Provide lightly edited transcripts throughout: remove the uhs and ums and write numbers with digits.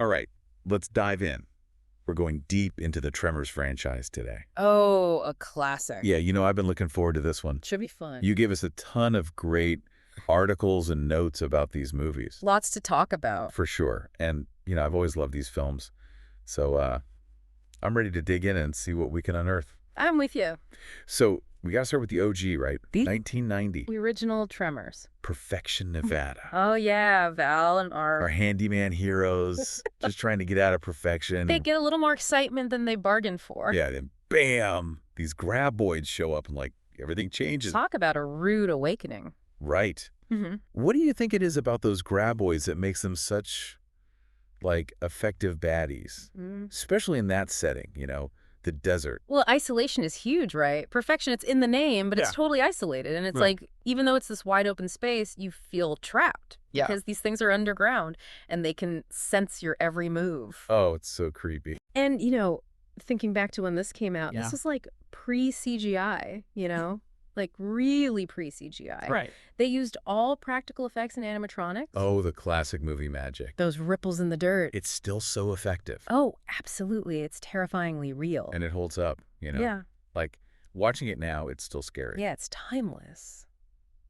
All right, let's dive in. We're going deep into the Tremors franchise today. Oh, a classic. Yeah, I've been looking forward to this one. Should be fun. You gave us a ton of great articles and notes about these movies. Lots to talk about. For sure. And, I've always loved these films. So I'm ready to dig in and see what we can unearth. I'm with you. So we got to start with the OG, right? The 1990. The original Tremors. Perfection, Nevada. Oh, yeah. Val and Our handyman heroes just trying to get out of perfection. They get a little more excitement than they bargained for. Yeah, then bam, these graboids show up and everything changes. Talk about a rude awakening. Right. Mm-hmm. What do you think it is about those graboids that makes them such effective baddies? Especially in that setting, the desert. Well, isolation is huge, right? Perfection, it's in the name, but it's totally isolated. And it's even though it's this wide open space, you feel trapped. Yeah. Because these things are underground and they can sense your every move. Oh, it's so creepy. And, thinking back to when this came out, this was pre-CGI, really pre-CGI. Right. They used all practical effects and animatronics. Oh, the classic movie magic. Those ripples in the dirt. It's still so effective. Oh, absolutely. It's terrifying real. And it holds up, Yeah. Watching it now, it's still scary. Yeah, it's timeless.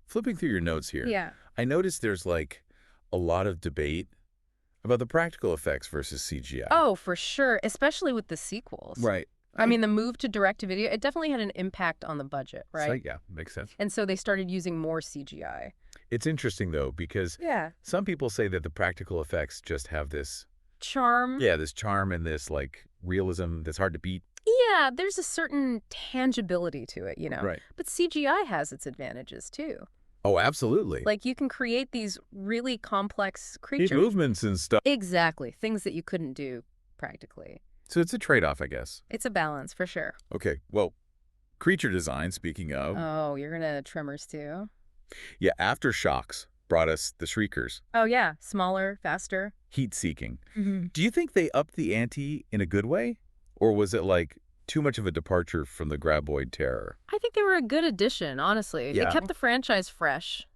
Flipping through your notes here. Yeah. I noticed there's a lot of debate about the practical effects versus CGI. Oh, for sure. Especially with the sequels. Right. I mean, the move to direct-to-video, it definitely had an impact on the budget, right? Yeah, makes sense. And so they started using more CGI. It's interesting, though, because some people say that the practical effects just have this charm. Yeah, this charm and this, realism that's hard to beat. Yeah, there's a certain tangibility to it, Right. But CGI has its advantages, too. Oh, absolutely. You can create these really complex creatures. Movements and stuff. Exactly. Things that you couldn't do practically. So it's a trade-off, I guess. It's a balance, for sure. Okay, well, creature design, speaking of. Oh, you're gonna Tremors, too? Yeah, Aftershocks brought us the Shriekers. Oh, yeah. Smaller, faster. Heat-seeking. Mm-hmm. Do you think they upped the ante in a good way? Or was it, too much of a departure from the graboid terror? I think they were a good addition, honestly. Yeah. They kept the franchise fresh,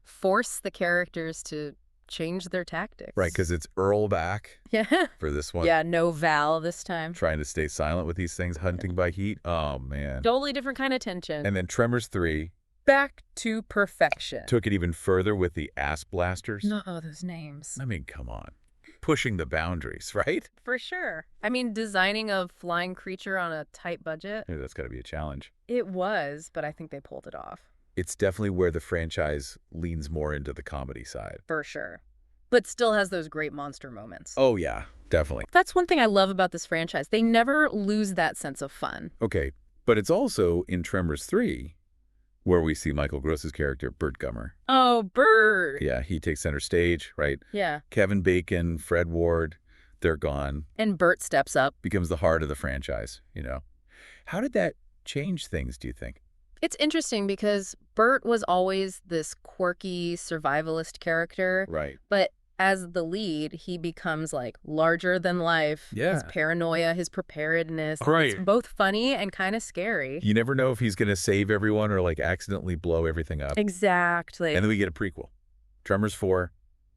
force the characters to change their tactics. Right, because it's Earl back for this one. Yeah, no Val this time. Trying to stay silent with these things, hunting by heat. Oh, man. Totally different kind of tension. And then Tremors 3 back to perfection. took it even further with the ass blasters. No, those names. I mean, come on. Pushing the boundaries, right? For sure. I mean, designing a flying creature on a tight budget. Yeah, that's got to be a challenge. It was, but I think they pulled it off. It's definitely where the franchise leans more into the comedy side. For sure. But still has those great monster moments. Oh, yeah, definitely. That's one thing I love about this franchise. They never lose that sense of fun. Okay, but it's also in Tremors 3 where we see Michael Gross's character, Burt Gummer. Oh, Burt! Yeah, he takes center stage, right? Yeah. Kevin Bacon, Fred Ward, they're gone. And Burt steps up. Becomes the heart of the franchise, How did that change things, do you think? It's interesting because Burt was always this quirky survivalist character. Right. But as the lead, he becomes larger than life. Yeah. His paranoia, his preparedness. Right. It's both funny and kind of scary. You never know if he's going to save everyone or accidentally blow everything up. Exactly. And then we get a prequel. Tremors 4.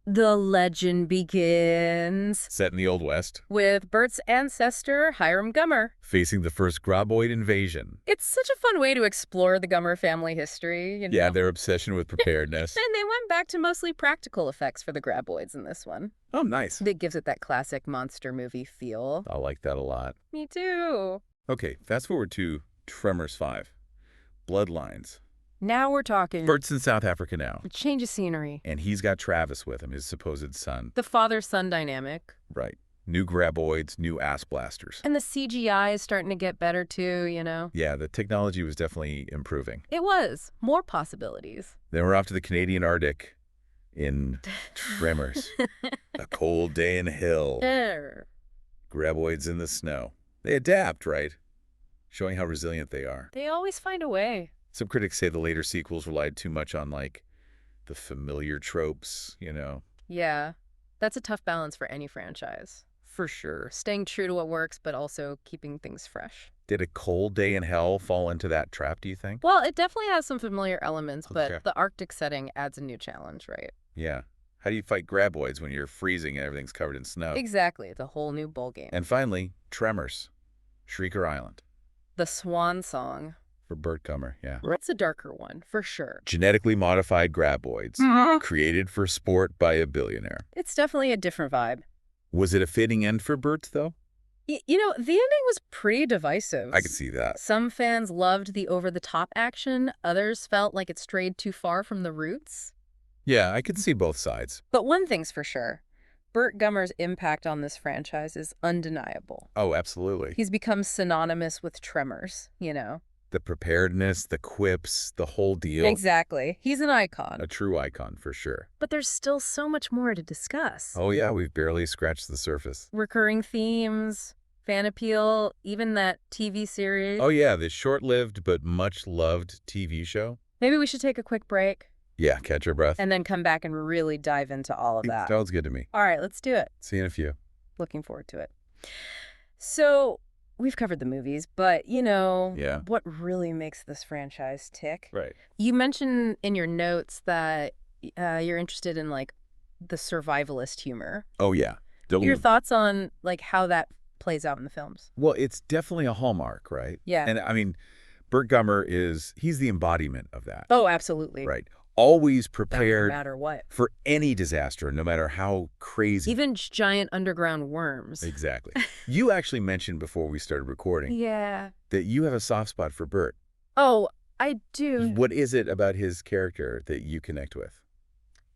The legend begins. Set in the Old West. With Burt's ancestor, Hiram Gummer. Facing the first graboid invasion. It's such a fun way to explore the Gummer family history. Yeah, their obsession with preparedness. And they went back to mostly practical effects for the graboids in this one. Oh, nice. That gives it that classic monster movie feel. I like that a lot. Me too. Okay, fast forward to Tremors 5. Bloodlines. Now we're talking. Burt's in South Africa now. A change of scenery. And he's got Travis with him, his supposed son. The father-son dynamic. Right. New graboids, new ass blasters. And the CGI is starting to get better too, Yeah, the technology was definitely improving. It was. More possibilities. Then we're off to the Canadian Arctic in Tremors. A cold day in hell. Graboids in the snow. They adapt, right? Showing how resilient they are. They always find a way. Some critics say the later sequels relied too much on, the familiar tropes, Yeah. That's a tough balance for any franchise. For sure. Staying true to what works, but also keeping things fresh. Did A Cold Day in Hell fall into that trap, do you think? Well, it definitely has some familiar elements, Okay. but the Arctic setting adds a new challenge, right? Yeah. How do you fight graboids when you're freezing and everything's covered in snow? Exactly. It's a whole new ball game. And finally, Tremors, Shrieker Island. The swan song. For Burt Gummer, yeah. It's a darker one, for sure. Genetically modified graboids, created for sport by a billionaire. It's definitely a different vibe. Was it a fitting end for Burt, though? You know, the ending was pretty divisive. I can see that. Some fans loved the over-the-top action. Others felt like it strayed too far from the roots. Yeah, I can see both sides. But one thing's for sure. Burt Gummer's impact on this franchise is undeniable. Oh, absolutely. He's become synonymous with Tremors, you know? The preparedness, the quips, the whole deal. Exactly. He's an icon. A true icon, for sure. But there's still so much more to discuss. Oh, yeah, we've barely scratched the surface. Recurring themes, fan appeal, even that TV series. Oh, yeah, this short-lived but much-loved TV show. Maybe we should take a quick break. Yeah, catch your breath. And then come back and really dive into all of that. Sounds good to me. All right, let's do it. See you in a few. Looking forward to it. So, we've covered the movies, but, you know, what really makes this franchise tick? Right. You mentioned in your notes that you're interested in, like, the survivalist humor. Oh, yeah. Your thoughts on, like, how that plays out in the films? Well, it's definitely a hallmark, right? Yeah. And, I mean, Burt Gummer he's the embodiment of that. Oh, absolutely. Right. Always prepared no matter what. For any disaster, no matter how crazy. Even giant underground worms. Exactly. You actually mentioned before we started recording that you have a soft spot for Burt. Oh, I do. What is it about his character that you connect with?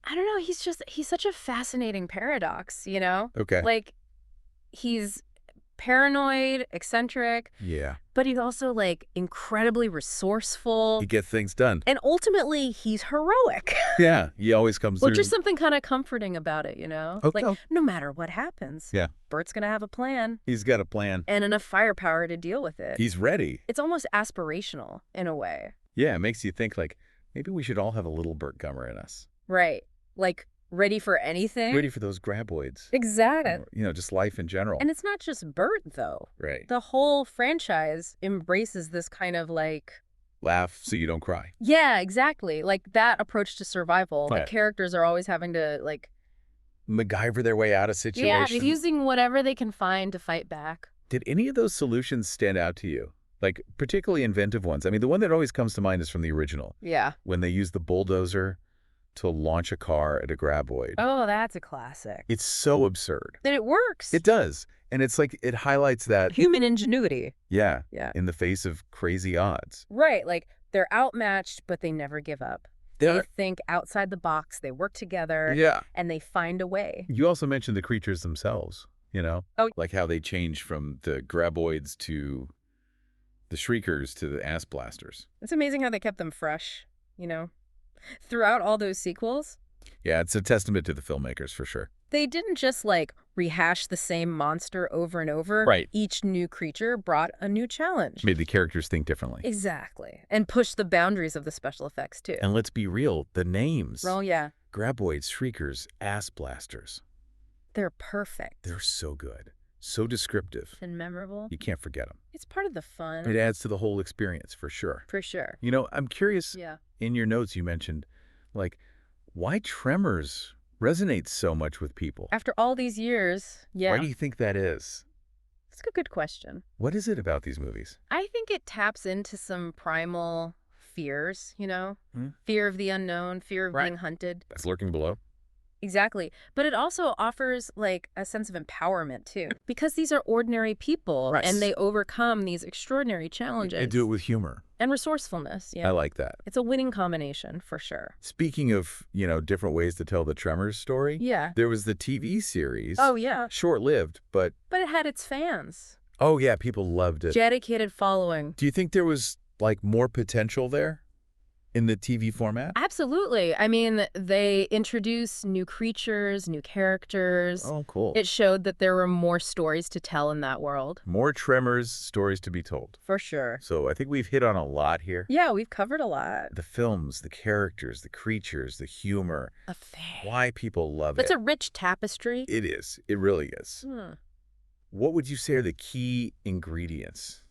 I don't know. He's such a fascinating paradox, you know? Okay. Like, he's paranoid, eccentric. Yeah. But he's also, like, incredibly resourceful. He gets things done. And ultimately, he's heroic. Yeah. He always comes through. Well, just something kind of comforting about it, you know? Okay. Like, no matter what happens, Burt's going to have a plan. He's got a plan. And enough firepower to deal with it. He's ready. It's almost aspirational, in a way. Yeah, it makes you think, like, maybe we should all have a little Burt Gummer in us. Right. Like, ready for anything. Ready for those graboids. Exactly. Or, you know, just life in general. And it's not just Burt, though. Right. The whole franchise embraces this kind of, like... Laugh so you don't cry. Yeah, exactly. Like, that approach to survival. Right. The characters are always having to, like... MacGyver their way out of situations. Yeah, using whatever they can find to fight back. Did any of those solutions stand out to you? Like, particularly inventive ones? I mean, the one that always comes to mind is from the original. Yeah. When they use the bulldozer to launch a car at a graboid. Oh, that's a classic. It's so absurd. That it works. It does. And it's like, it highlights that... human ingenuity. Yeah. In the face of crazy odds. Right. Like, they're outmatched, but they never give up. They think outside the box. They work together. Yeah. And they find a way. You also mentioned the creatures themselves, you know? Oh. Like how they change from the graboids to the shriekers to the ass blasters. It's amazing how they kept them fresh, you know? Throughout all those sequels. Yeah, it's a testament to the filmmakers for sure. They didn't just, like, rehash the same monster over and over. Right. Each new creature brought a new challenge. Made the characters think differently. Exactly. And pushed the boundaries of the special effects, too. And let's be real, the names. Oh, yeah. Graboids, shriekers, ass blasters. They're perfect. They're so good. So descriptive. And memorable. You can't forget them. It's part of the fun. It adds to the whole experience, for sure. For sure. You know, I'm curious, in your notes you mentioned, like, why Tremors resonates so much with people? After all these years, Why do you think that is? That's a good question. What is it about these movies? I think it taps into some primal fears, you know? Fear of the unknown, fear of being hunted. That's lurking below. Exactly. But it also offers, like, a sense of empowerment, too. Because these are ordinary people, and they overcome these extraordinary challenges. And do it with humor. And resourcefulness, I like that. It's a winning combination, for sure. Speaking of, you know, different ways to tell the Tremors story. Yeah. There was the TV series. Oh, yeah. Short-lived, but... But it had its fans. Oh, yeah, people loved it. Dedicated following. Do you think there was, like, more potential there? In the TV format? Absolutely. I mean, they introduced new creatures, new characters. Oh, cool. It showed that there were more stories to tell in that world. More Tremors stories to be told. For sure. So I think we've hit on a lot here. Yeah, we've covered a lot. The films, the characters, the creatures, the humor. Why people love it. It's a rich tapestry. It is. It really is. What would you say are the key ingredients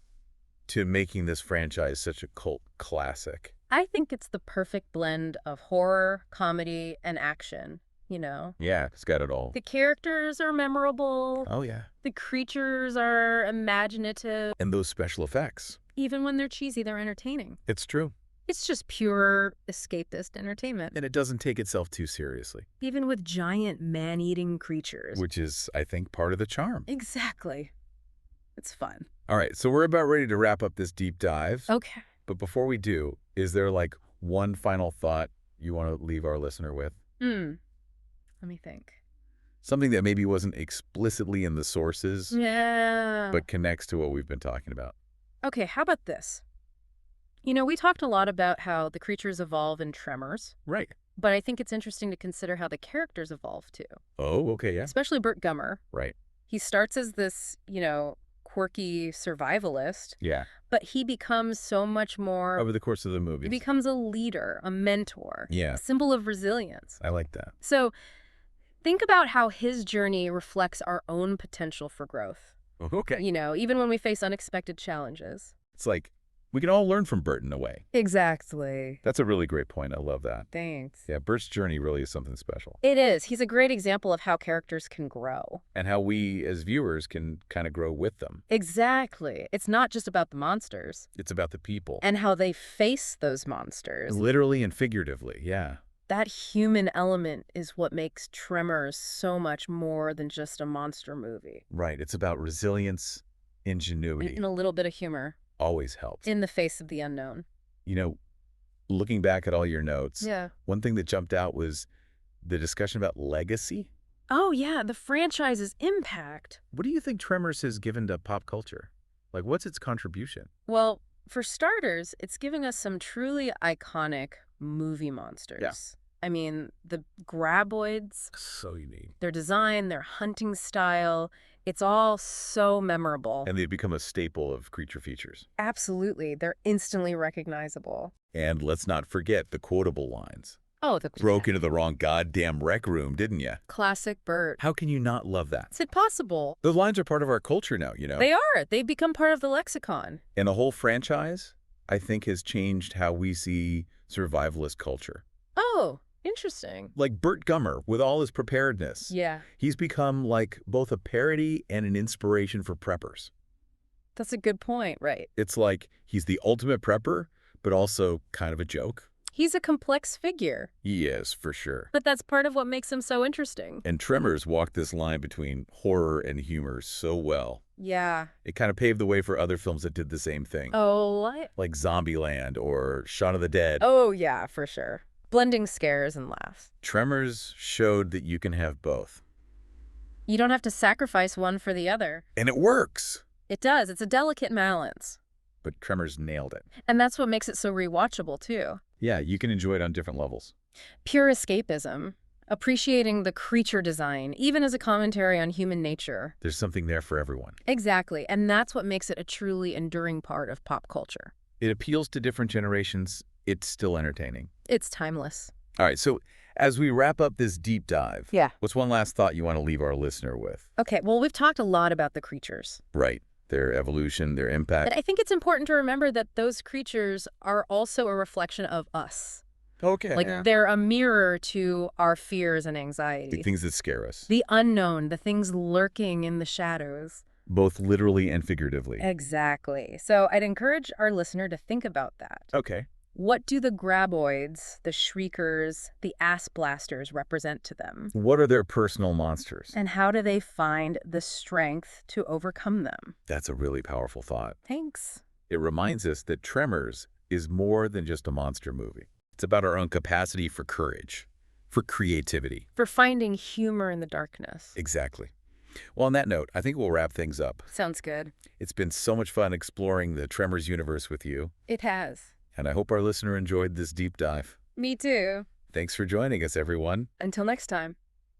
to making this franchise such a cult classic? I think it's the perfect blend of horror, comedy, and action. you know? Yeah, it's got it all. The characters are memorable. Oh, yeah. The creatures are imaginative. And those special effects. Even when they're cheesy, they're entertaining. It's true. It's just pure escapist entertainment. And it doesn't take itself too seriously. Even with giant man-eating creatures. Which is, I think, part of the charm. Exactly. It's fun. All right, so we're about ready to wrap up this deep dive. Okay. But before we do, is there like one final thought you want to leave our listener with? Let me think. Something that maybe wasn't explicitly in the sources, yeah, but connects to what we've been talking about. Okay, how about this? You know, we talked a lot about how the creatures evolve in Tremors. Right. But I think it's interesting to consider how the characters evolve, too. Oh, okay, yeah. Especially Burt Gummer. Right. He starts as this, quirky survivalist. Yeah. But he becomes so much more... Over the course of the movie. He becomes a leader, a mentor. Yeah. A symbol of resilience. I like that. So think about how his journey reflects our own potential for growth. Okay. Even when we face unexpected challenges. It's like, we can all learn from Burt in a way. Exactly. That's a really great point. I love that. Thanks. Yeah, Burt's journey really is something special. It is. He's a great example of how characters can grow. And how we, as viewers, can kind of grow with them. Exactly. It's not just about the monsters. It's about the people. And how they face those monsters. Literally and figuratively, yeah. That human element is what makes Tremors so much more than just a monster movie. Right. It's about resilience, ingenuity. And a little bit of humor. Always helps. In the face of the unknown. Looking back at all your notes, yeah, one thing that jumped out was the discussion about legacy. Oh, yeah, the franchise's impact. What do you think Tremors has given to pop culture? Like, what's its contribution? Well, for starters, it's giving us some truly iconic movie monsters. Yeah. I mean, the graboids. So unique. Their design, their hunting style, it's all so memorable. And they've become a staple of creature features. Absolutely. They're instantly recognizable. And let's not forget the quotable lines. Oh, Broke into the wrong goddamn rec room, didn't you? Classic Burt. How can you not love that? Is it possible? Those lines are part of our culture now, They are. They've become part of the lexicon. And the whole franchise, I think, has changed how we see survivalist culture. Oh, interesting. Like Burt Gummer, with all his preparedness. Yeah. He's become like both a parody and an inspiration for preppers. That's a good point, right? It's like he's the ultimate prepper, but also kind of a joke. He's a complex figure. He is, for sure. But that's part of what makes him so interesting. And Tremors walked this line between horror and humor so well. Yeah. It kind of paved the way for other films that did the same thing. Oh, what? Like Zombieland or Shaun of the Dead. Oh, yeah, for sure. Blending scares and laughs. Tremors showed that you can have both. You don't have to sacrifice one for the other. And it works. It does. It's a delicate balance. But Tremors nailed it. And that's what makes it so rewatchable, too. Yeah, you can enjoy it on different levels. Pure escapism. Appreciating the creature design, even as a commentary on human nature. There's something there for everyone. Exactly. And that's what makes it a truly enduring part of pop culture. It appeals to different generations. It's still entertaining. It's timeless. All right, so as we wrap up this deep dive, yeah, what's one last thought you want to leave our listener with? Okay, well, we've talked a lot about the creatures. Right. Their evolution, their impact. But I think it's important to remember that those creatures are also a reflection of us. Okay. Like, they're a mirror to our fears and anxiety. The things that scare us. The unknown, the things lurking in the shadows. Both literally and figuratively. Exactly. So I'd encourage our listener to think about that. Okay. What do the graboids, the shriekers, the ass blasters represent to them? What are their personal monsters? And how do they find the strength to overcome them? That's a really powerful thought. Thanks. It reminds us that Tremors is more than just a monster movie. It's about our own capacity for courage, for creativity. For finding humor in the darkness. Exactly. Well, on that note, I think we'll wrap things up. Sounds good. It's been so much fun exploring the Tremors universe with you. It has. And I hope our listener enjoyed this deep dive. Me too. Thanks for joining us, everyone. Until next time.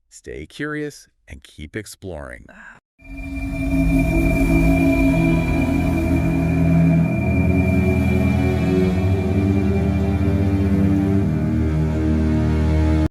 Stay curious and keep exploring.